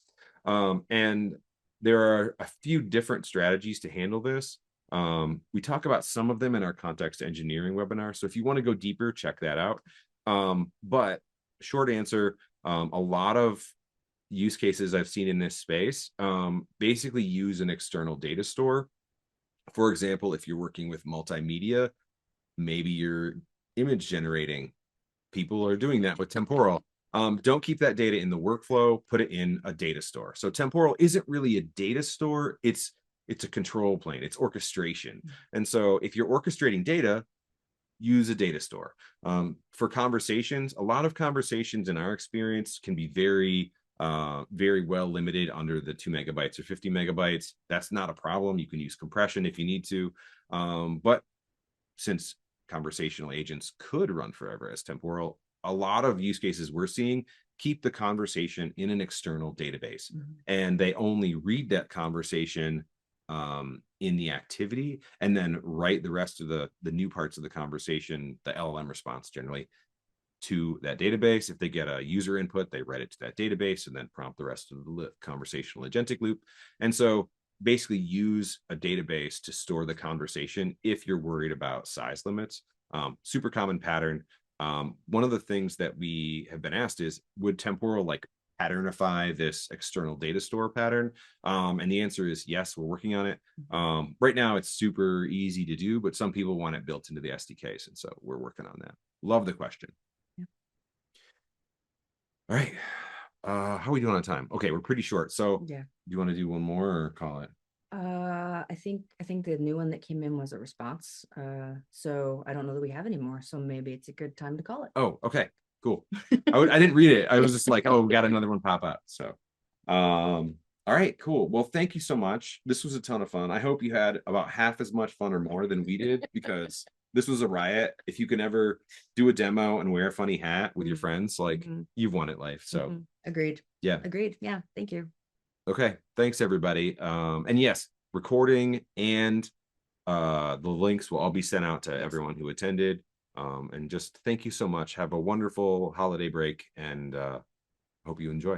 And there are a few different strategies to handle this. We talk about some of them in our context engineering webinar. So if you want to go deeper, check that out. But short answer, a lot of use cases I've seen in this space basically use an external data store. For example, if you're working with multimedia, maybe you're image generating. People are doing that with Temporal. Don't keep that data in the workflow, put it in a data store. So Temporal isn't really a data store. It's a control plane. It's orchestration. And so if you're orchestrating data, use a data store. For conversations, a lot of conversations in our experience can be very well limited under the 2 megabytes or 50 megabytes. That's not a problem. You can use compression if you need to. But since conversational agents could run forever as Temporal, a lot of use cases we're seeing keep the conversation in an external database, and they only read that conversation in the activity and then write the rest of the new parts of the conversation, the LLM response generally, to that database. If they get a user input, they write it to that database and then prompt the rest of the conversational agentic loop. And so basically use a database to store the conversation if you're worried about size limits. Super common pattern. One of the things that we have been asked is, would Temporal like patternify this external data store pattern? And the answer is yes, we're working on it. Right now it's super easy to do, but some people want it built into the SDKs. And so we're working on that. Love the question. Yeah. All right. How are we doing on time? Okay, we're pretty short. So yeah, do you want to do one more or call it? I I think the new one that came in was a response. So I don't know that we have any more. So maybe it's a good time to call it. Oh, okay, cool. I didn't read it. I was just like, oh, we got another one pop up. So, all right, cool. Well, thank you so much. This was a ton of fun. I hope you had about half as much fun or more than we did, because this was a riot. If you can ever do a demo and wear a funny hat with your friends, like you've won at life. So Agreed. yeah. Agreed. Yeah. Thank you. Okay. Thanks everybody. And yes, recording and the links will all be sent out to everyone who attended. And just thank you so much. Have a wonderful holiday break, and hope you enjoy.